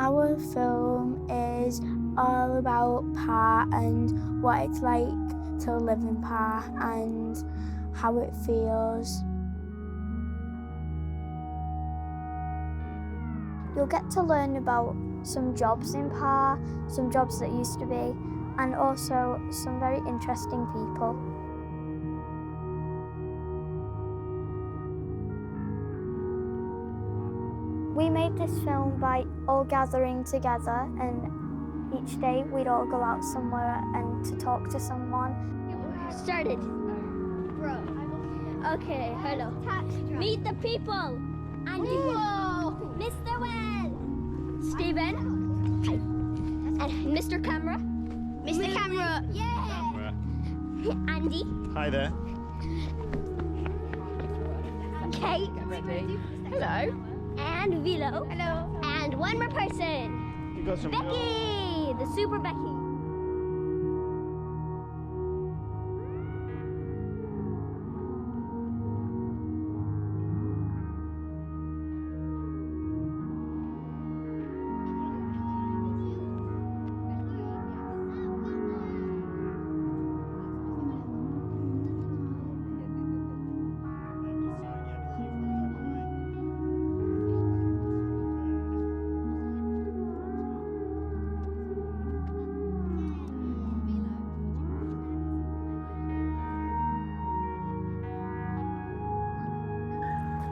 Our film is all about Parr and what it's like to live in Parr and how it feels. You'll get to learn about some jobs in Parr, some jobs that used to be, and also some very interesting people. We made this film by all gathering together, and each day we'd all go out somewhere and to talk to someone. Started. Bro. Okay, hello. Meet the people. Andy. Mr. Well. Stephen. Hi. And Mr. Camera. Mr. Camera. Yeah. Andy. Hi there. Kate. Hello. And Vilo. Hello. And one more person. You got some Becky, the super Becky.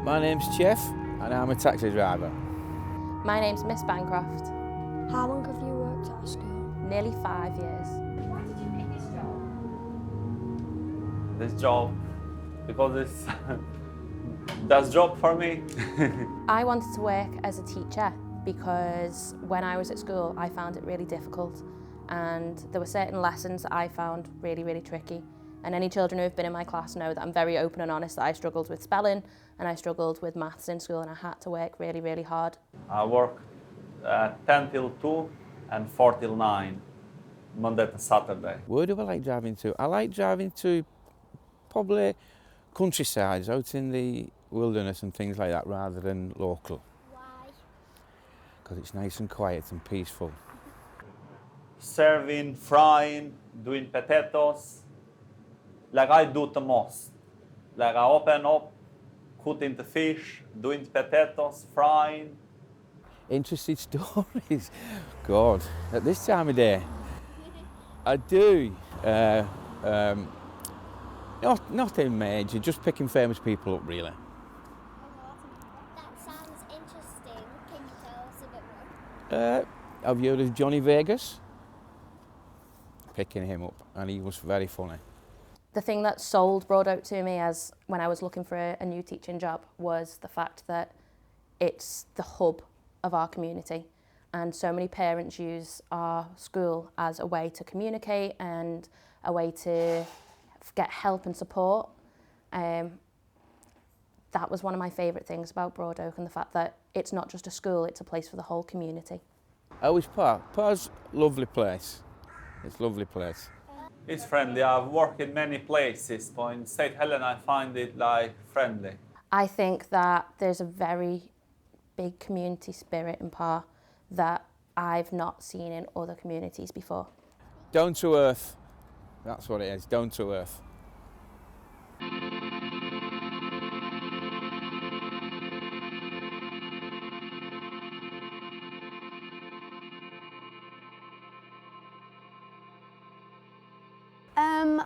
My name's Jeff and I'm a taxi driver. My name's Miss Bancroft. How long have you worked at school? Nearly 5 years. Why did you pick this job? This job, because it's that's job for me. I wanted to work as a teacher because when I was at school I found it really difficult, and there were certain lessons that I found really, really tricky. And any children who have been in my class know that I'm very open and honest that I struggled with spelling and I struggled with maths in school, and I had to work really, really hard. I work 10 till 2 and 4 till 9, Monday to Saturday. Where do I like driving to? I like driving to probably countrysides, out in the wilderness and things like that, rather than local. Why? Because it's nice and quiet and peaceful. Serving, frying, doing potatoes, like I do the most. Like I open up, cutting the fish, doing potatoes, frying. Interesting stories. God, at this time of day, I do. Nothing major, just picking famous people up, really. That sounds interesting. Can you tell us a bit more? Have you heard of Johnny Vegas? Picking him up, and he was very funny. The thing that sold Broadoak to me as when I was looking for a new teaching job was the fact that it's the hub of our community, and so many parents use our school as a way to communicate and a way to get help and support. That was one of my favourite things about Broadoak, and the fact that it's not just a school, it's a place for the whole community. How is Parr? Parr's a lovely place. It's a lovely place. It's friendly. I've worked in many places, but in St Helens I find it like friendly. I think that there's a very big community spirit in Parr that I've not seen in other communities before. Down to earth. That's what it is, down to earth.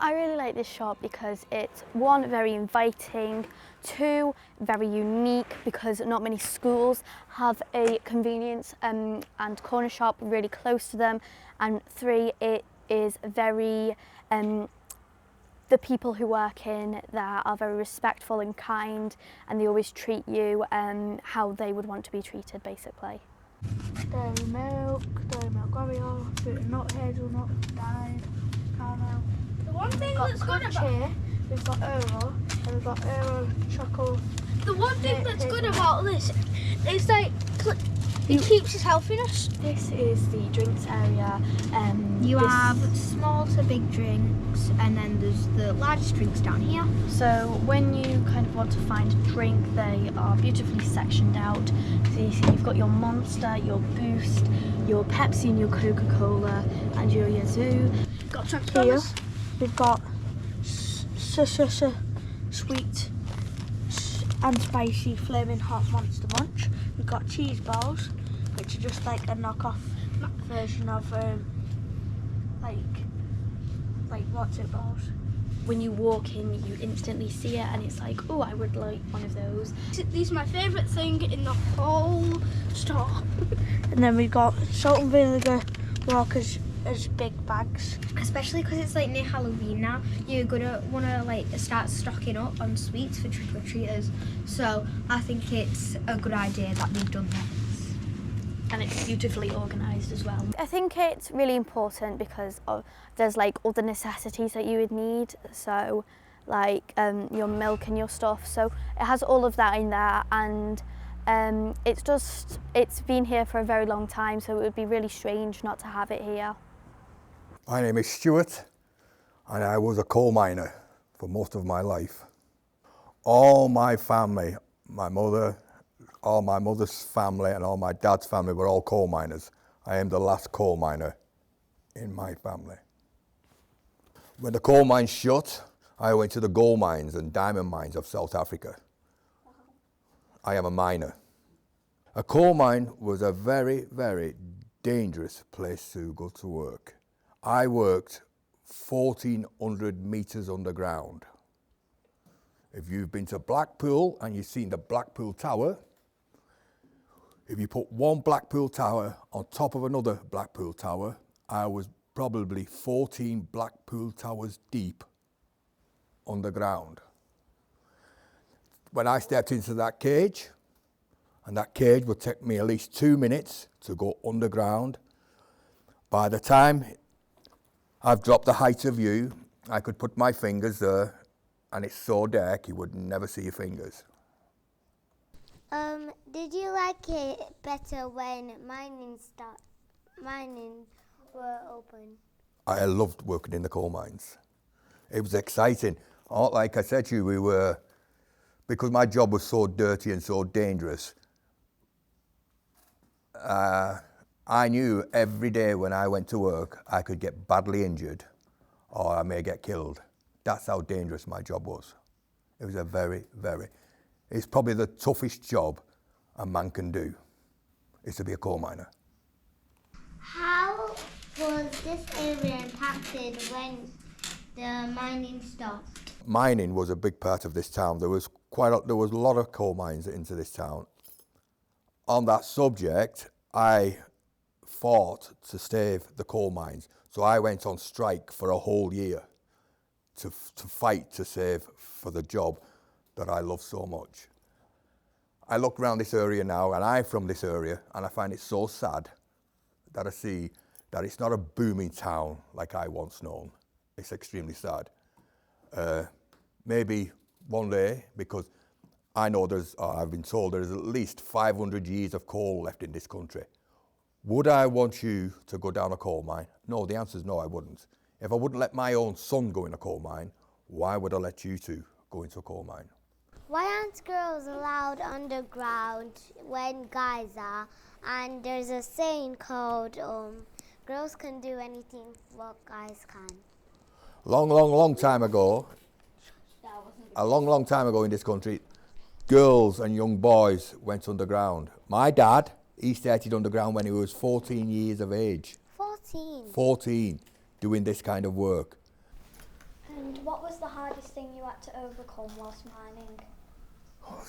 I really like this shop because it's, one, very inviting, two, very unique because not many schools have a convenience and corner shop really close to them, and three, it is very, the people who work in there are very respectful and kind, and they always treat you how they would want to be treated, basically. Dairy milk Oreo, fruit and nut, hazelnut, dyed, caramel. The one thing that's good about here, we've got Euro, and we've got Euro chocolate. the one thing that's good about this is like It keeps its healthiness. This is the drinks area. You have small to big drinks, and then there's the largest drinks down here. So when you kind of want to find a drink, they are beautifully sectioned out. So you see you've got your Monster, your Boost, your Pepsi and your Coca-Cola, and your Yazoo. Got Here Transformers. we've got sweet and spicy flaming hot Monster Munch. We've got cheese balls, which are just like a knockoff version of like what's it balls. When you walk in, you instantly see it, and it's like, oh, I would like one of those. These are my favourite thing in the whole store. And then we've got salt and vinegar Walkers as big bags. Especially because it's like near Halloween now, you're gonna wanna like start stocking up on sweets for trick-or-treaters. So I think it's a good idea that they've done this. And it's beautifully organised as well. I think it's really important because there's like all the necessities that you would need, so like your milk and your stuff. So it has all of that in there, and it's been here for a very long time, so it would be really strange not to have it here. My name is Stuart, and I was a coal miner for most of my life. All my family, all my mother's family and all my dad's family were all coal miners. I am the last coal miner in my family. When the coal mines shut, I went to the gold mines and diamond mines of South Africa. I am a miner. A coal mine was a very, very dangerous place to go to work. I worked 1,400 metres underground. If you've been to Blackpool and you've seen the Blackpool Tower, if you put one Blackpool Tower on top of another Blackpool Tower, I was probably 14 Blackpool Towers deep underground. When I stepped into that cage, and that cage would take me at least 2 minutes to go underground, by the time I've dropped the height of view, I could put my fingers there, and it's so dark you would never see your fingers. Did you like it better when mining were open? I loved working in the coal mines. It was exciting. Like I said to you, because my job was so dirty and so dangerous, I knew every day when I went to work I could get badly injured or I may get killed. That's how dangerous my job was. It was it's probably the toughest job a man can do, is to be a coal miner. How was this area impacted when the mining stopped? Mining was a big part of this town. There was a lot of coal mines into this town. On that subject, I fought to save the coal mines. So I went on strike for a whole year to fight to save for the job that I love so much. I look around this area now, and I'm from this area, and I find it so sad that I see that it's not a booming town like I once known. It's extremely sad. Maybe one day, because I know I've been told there's at least 500 years of coal left in this country. Would I want you to go down a coal mine? No, the answer is no, I wouldn't. If I wouldn't let my own son go in a coal mine, why would I let you two go into a coal mine? Why aren't girls allowed underground when guys are? And there's a saying called, girls can do anything what guys can. Long time ago, a long time ago in this country, girls and young boys went underground. My dad, he started underground when he was 14 years of age. 14, doing this kind of work. And what was the hardest thing you had to overcome whilst mining? Oh,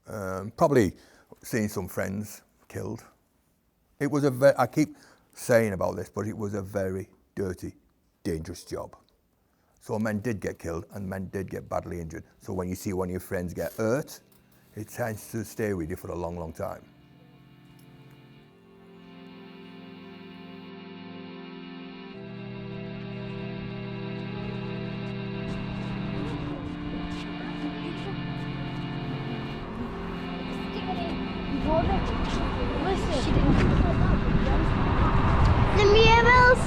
yeah. Probably seeing some friends killed. It was I keep saying about this, but it was a very dirty, dangerous job. So men did get killed and men did get badly injured. So when you see one of your friends get hurt, it tends to stay with you for a long, long time. The murals.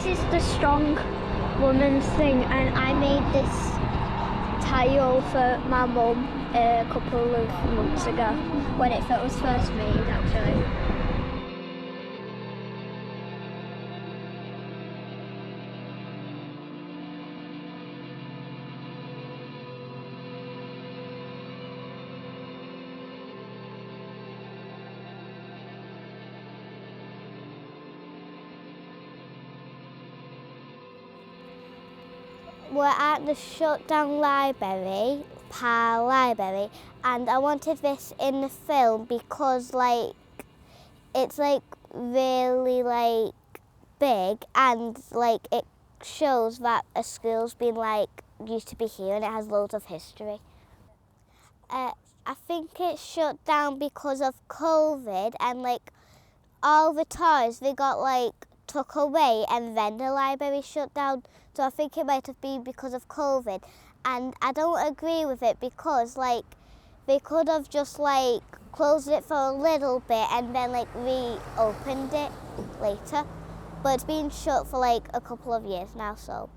This is the strong woman thing, and I made this tile for my mum a couple of months ago when it was first made, actually. We're at the shutdown library, Parr Library, and I wanted this in the film because it's really big, and it shows that a school's been used to be here, and it has loads of history. I think it shut down because of COVID, and all the toys they got took away, and then the library shut down. So I think it might have been because of COVID, and I don't agree with it because they could have just closed it for a little bit and then reopened it later. But it's been shut for a couple of years now, so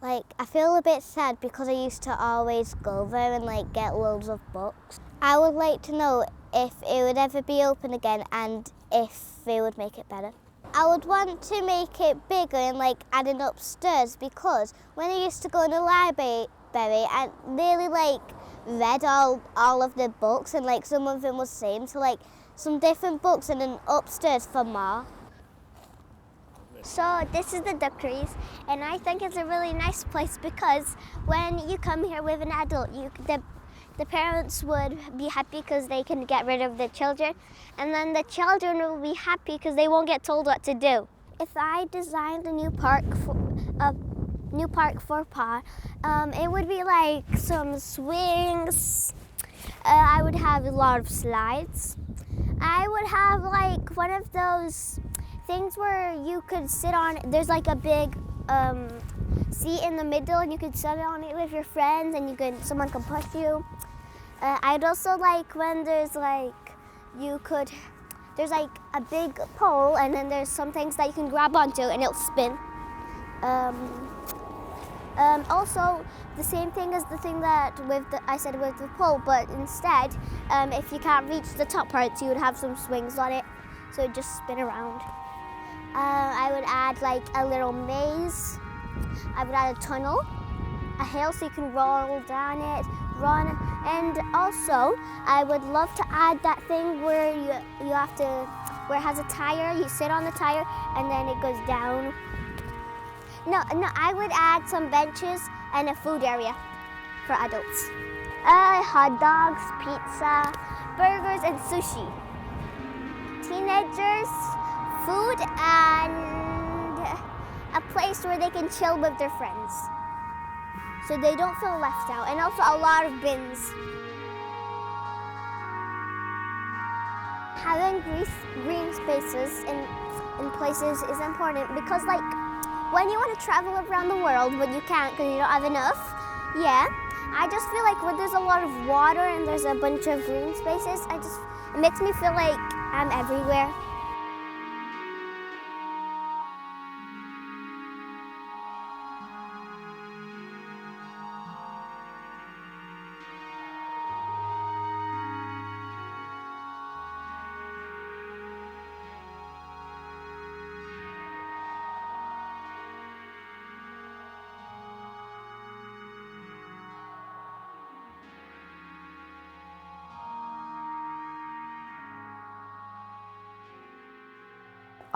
I feel a bit sad because I used to always go there and get loads of books. I would like to know if it would ever be open again and if they would make it better. I would want to make it bigger and add it upstairs because when I used to go in the library, I really read all of the books, and some of them was the same, so some different books and then upstairs for more. So this is the Duckeries, and I think it's a really nice place because when you come here with an adult, the parents would be happy because they can get rid of the children, and then the children will be happy because they won't get told what to do. If I designed a new park for Parr, it would be some swings. I would have a lot of slides. I would have one of those things where you could sit on. There's a big seat in the middle, and you could sit on it with your friends, and someone can push you. I'd also when there's there's a big pole, and then there's some things that you can grab onto and it'll spin. Also, the same thing as the thing that I said with the pole, but instead, if you can't reach the top parts, you would have some swings on it, so it'd just spin around. I would add a little maze. I would add a tunnel, a hill so you can roll down it, run, and also I would love to add that thing where where it has a tire, you sit on the tire and then it goes down. No, I would add some benches and a food area for adults. Hot dogs, pizza, burgers, and sushi. Teenagers, food, and a place where they can chill with their friends, so they don't feel left out, and also a lot of bins. Having green spaces in places is important because when you want to travel around the world but you can't because you don't have enough, I just feel when there's a lot of water and there's a bunch of green spaces, it makes me feel like I'm everywhere.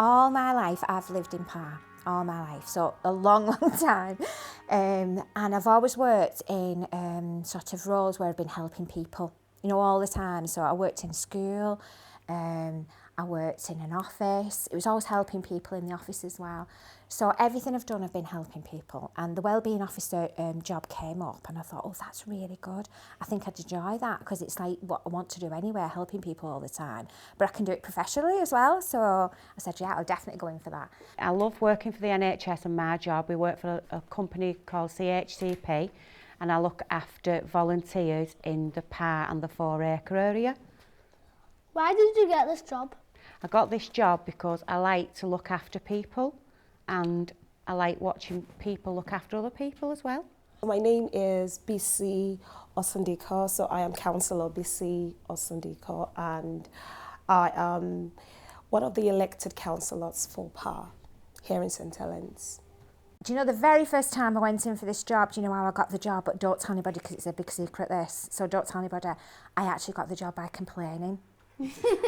All my life I've lived in Parr. all my life, so a long, long time. And I've always worked in sort of roles where I've been helping people, you know, all the time. So I worked in school, I worked in an office. It was always helping people in the office as well. So everything I've done, I've been helping people. And the wellbeing officer job came up and I thought, oh, that's really good. I think I'd enjoy that because it's like what I want to do anyway, helping people all the time. But I can do it professionally as well. So I said, yeah, I'll definitely go in for that. I love working for the NHS and my job. We work for a company called CHCP and I look after volunteers in the Parr and the 4 acre area. Why did you get this job? I got this job because I like to look after people and I like watching people look after other people as well. My name is BC Osundiko, so I am Councillor BC Osundiko and I am one of the elected councillors for Parr here in St Helens. Do you know the very first time I went in for this job, do you know how I got the job? But don't tell anybody because it's a big secret this, so don't tell anybody. I actually got the job by complaining.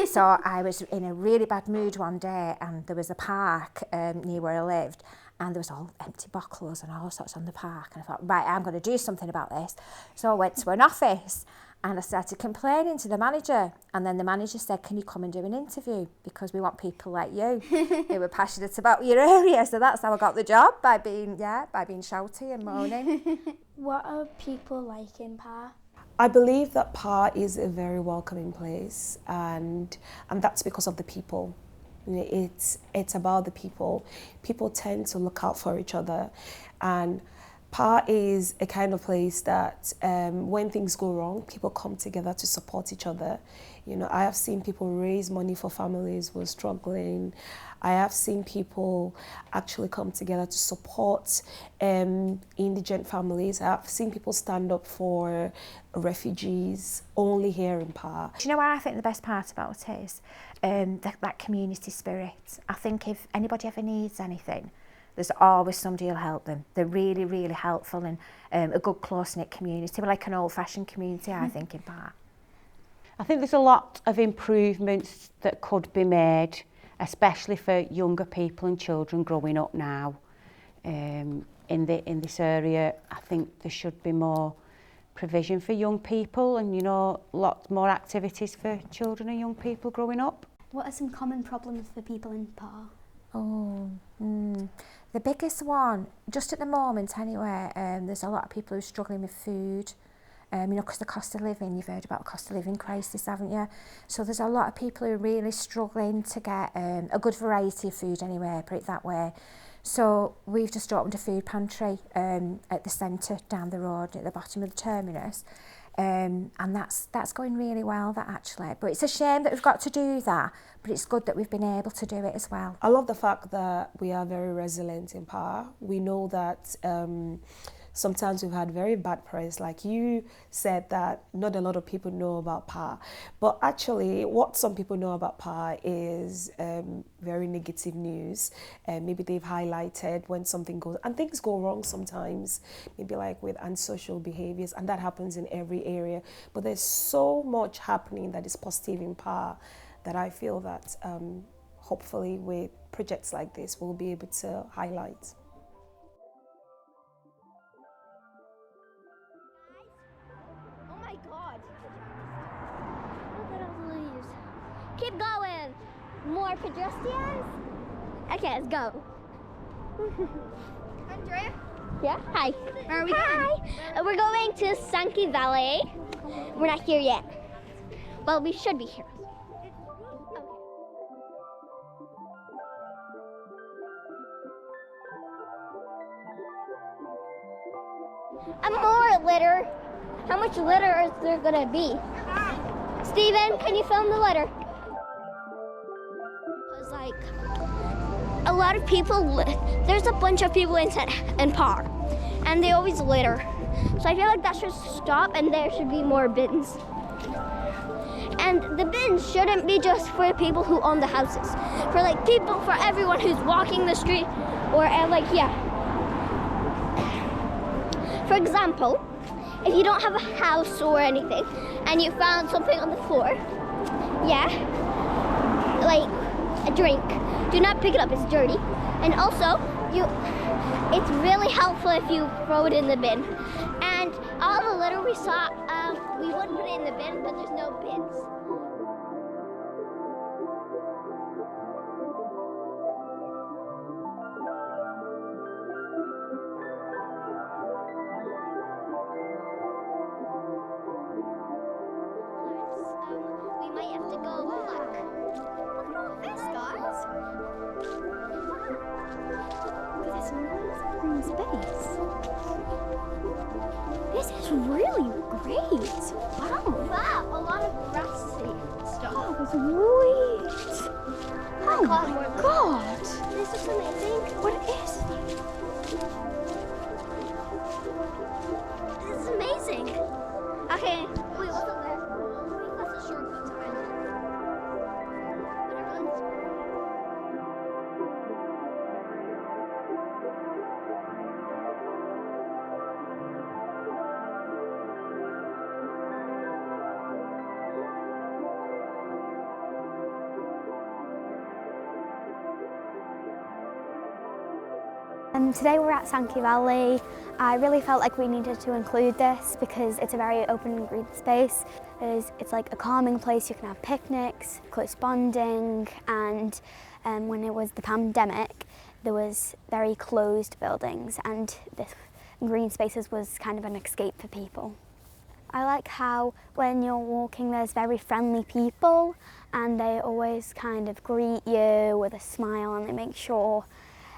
So I was in a really bad mood one day and there was a park near where I lived and there was all empty bottles and all sorts on the park and I thought, right, I'm going to do something about this. So I went to an office and I started complaining to the manager and then the manager said, can you come and do an interview because we want people like you who were passionate about your area. So that's how I got the job, by being shouty and moaning. What are people like in Parr? I believe that Parr is a very welcoming place and that's because of the people. It's about the people. People tend to look out for each other and Parr is a kind of place that when things go wrong, people come together to support each other. You know, I have seen people raise money for families who are struggling. I have seen people actually come together to support indigent families. I have seen people stand up for refugees only here in Parr. Do you know what I think the best part about it is? That community spirit. I think if anybody ever needs anything, there's always somebody who'll help them. They're really, really helpful and a good close-knit community. We're like an old-fashioned community, I think, in Parr. I think there's a lot of improvements that could be made, especially for younger people and children growing up now. In this area, I think there should be more provision for young people and, you know, lots more activities for children and young people growing up. What are some common problems for people in Parr? The biggest one, just at the moment anyway, there's a lot of people who are struggling with food. You know, because the cost of living, you've heard about the cost of living crisis, haven't you? So there's a lot of people who are really struggling to get a good variety of food anyway, put it that way. So we've just opened a food pantry at the centre down the road at the bottom of the terminus. And that's going really well, that actually. But it's a shame that we've got to do that, but it's good that we've been able to do it as well. I love the fact that we are very resilient in Parr. We know that sometimes we've had very bad press, like you said that not a lot of people know about Parr. But actually, what some people know about Parr is very negative news. Maybe they've highlighted when something goes, and things go wrong sometimes, maybe like with antisocial behaviours, and that happens in every area. But there's so much happening that is positive in Parr that I feel that hopefully with projects like this, we'll be able to highlight. Keep going. More pedestrians? Okay, let's go. Andrea? Yeah? Hi. Where are we going? We're going to Sankey Valley. We're not here yet. Well, we should be here. More litter. How much litter is there gonna be? Steven, can you film the litter? It's like a lot of people, there's a bunch of people in Parr, and they always litter. So I feel like that should stop and there should be more bins. And the bins shouldn't be just for people who own the houses. For like people, for everyone who's walking the street or For example, if you don't have a house or anything and you found something on the floor, like a drink, do not pick it up, it's dirty. And also, It's really helpful if you throw it in the bin. And all the litter we saw, we would put it in the bin, but there's no bins. We might have to go look. Look at all this, guys. Look at this nice green space. This is really great. Wow. Wow, a lot of grassy stuff. Oh, it's sweet. Oh my god. This is amazing. What is it? This is amazing. Okay, wait, what's up there? I think that's a shortcut to it. Today we're at Sankey Valley. I really felt like we needed to include this because it's a very open and green space. It's like a calming place. You can have picnics, close bonding, and when it was the pandemic there was very closed buildings, and this green spaces was kind of an escape for people. I like how when you're walking there's very friendly people and they always kind of greet you with a smile, and they make sure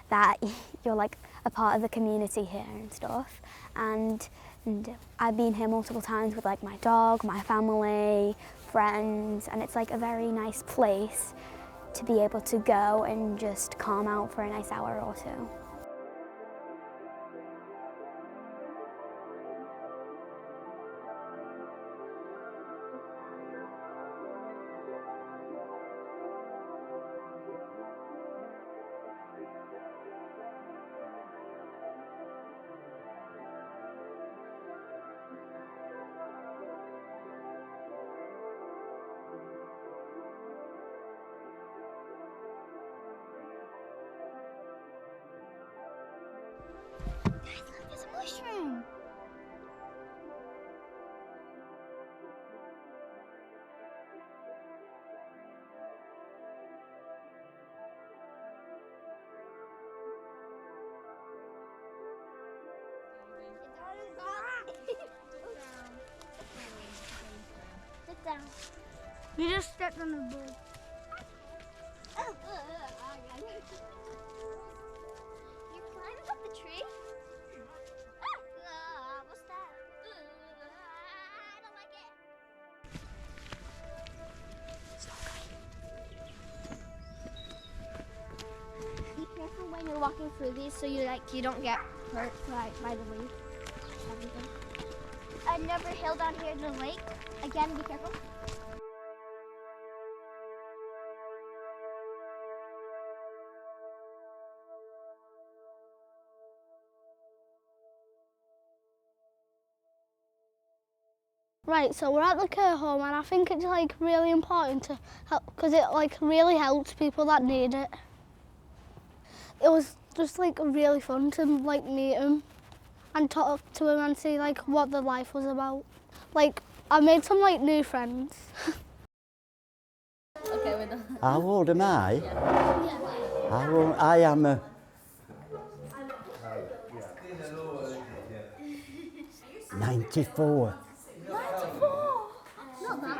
that you're like a part of the community here and stuff. And I've been here multiple times with like my dog, my family, friends, and it's like a very nice place to be able to go and just calm out for a nice hour or two. There's a mushroom. Sit down. You just stepped on the bug. You're climbing up the tree? What's that? I don't like it. Be careful when you're walking through these so you don't get hurt by the leaf. Everything. Another hill down here in the lake. Again, be careful. Right, so we're at the care home, and I think it's like really important to help because it like really helps people that need it. It was just like really fun to like meet him and talk to him and see like what the life was about. Like I made some like new friends. Okay, we're done. How old am I? Yeah. How old? I am 94. 94? Not bad.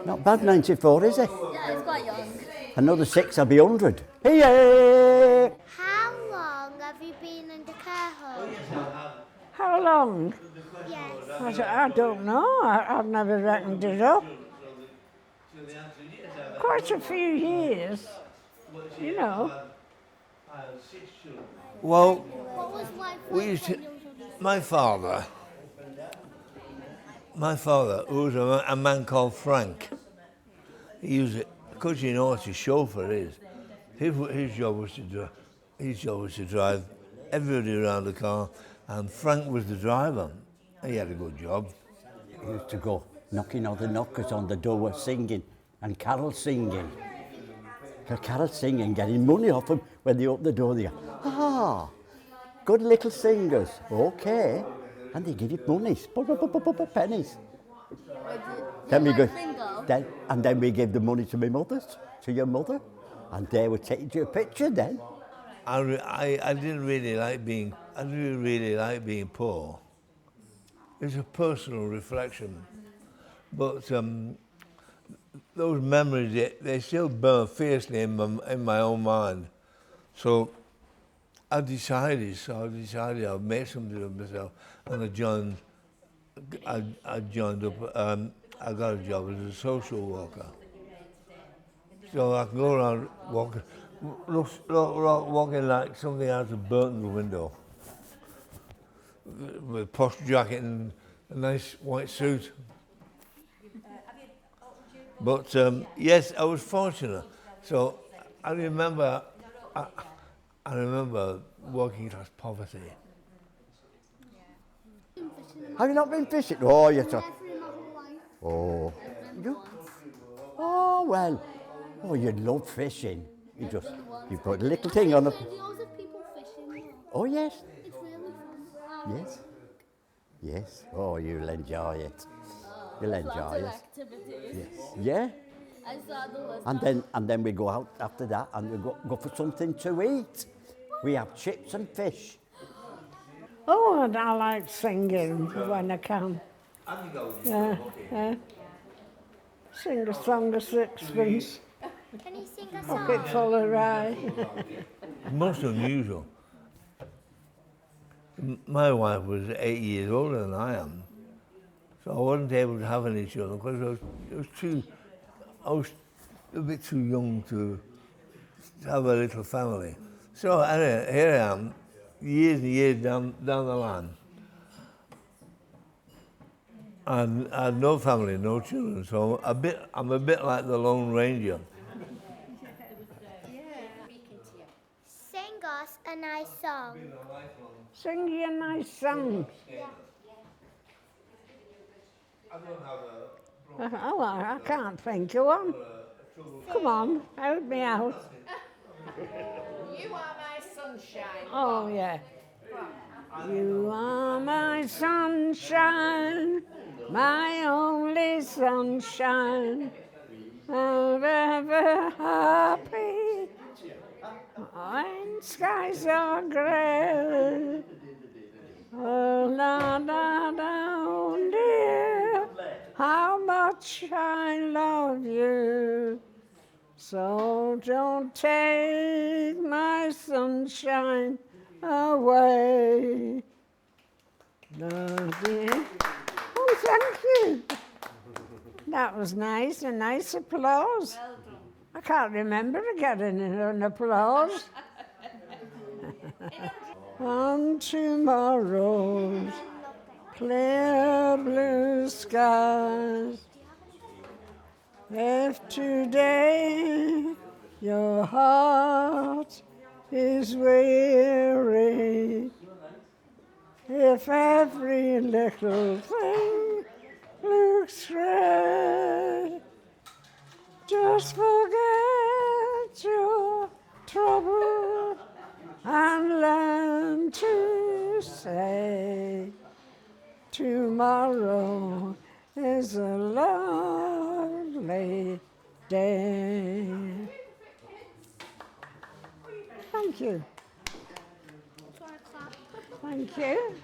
Not bad, 94, is it? Yeah, it's quite young. Another 6, I'll be 100. Hey! How long have you been in the care home? How long? Yes. I don't know. I've never reckoned it up. Quite a few years, you know. Well, What was life we like used to, when you were my father, who was a man called Frank, he used it, because you know what a chauffeur is, his job was to drive everybody around the car, and Frank was the driver. He had a good job. He used to go knocking on the knockers on the door, singing, and carol singing. carol singing, getting money off them when they open the door. They go, ah, good little singers, okay. And they give you money, pennies. Then we go, then we give the money to my mother's, to your mother, and they would take your picture then. I didn't really like being poor. It's a personal reflection, but those memories, they still burn fiercely in my own mind. So I decided I'd make something of myself, and I joined up. I got a job as a social worker, so I can go around walking like something out of Burton's window, with a posh jacket and a nice white suit. But yes, I was fortunate. So I remember working class poverty. Have you not been fishing? Oh, yes. Oh, oh well. Oh, you love fishing. You put a little thing on it. Oh yes. Yes. Yes. Oh, you'll enjoy it. You'll enjoy it. Yes. Yeah. And then we go out after that and we go for something to eat. We have chips and fish. Oh, and I like singing when I can. Yeah. Sing a song of sixpence. Can you sing a Pocket full of rye. Most unusual. My wife was 8 years older than I am, so I wasn't able to have any children because I was a bit too young to have a little family. So anyway, here I am, years and years down the line. And I had no family, no children, so I'm a bit like the Lone Ranger. Sing us a nice song. Sing you a nice song. Oh, I can't think of one. Come on, help me out. You are my sunshine. Oh, yeah. You are my sunshine, my only sunshine. I'm ever happy when skies are grey. Oh, la, la, la, oh, dear, how much I love you. So don't take my sunshine away. No, dear. Oh, thank you. That was nice, a nice applause. I can't remember getting an applause. On tomorrow's clear blue skies, if today your heart is weary, if every little thing looks gray, just forget your trouble and learn to say tomorrow is a lovely day. Thank you. Thank you.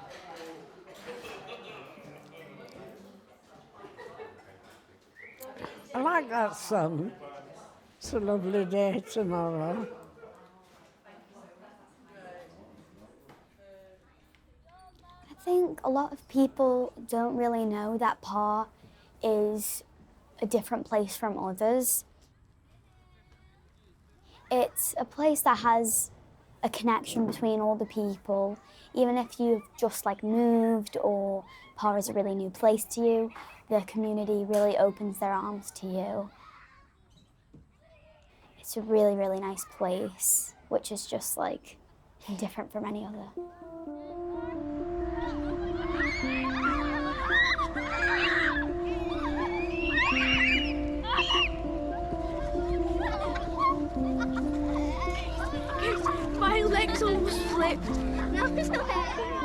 I like that song. It's a lovely day tomorrow. I think a lot of people don't really know that Parr is a different place from others. It's a place that has a connection between all the people. Even if you've just moved or Parr is a really new place to you, the community really opens their arms to you. It's a really, really nice place, which is just different from any other. almost flipped. No, it's not.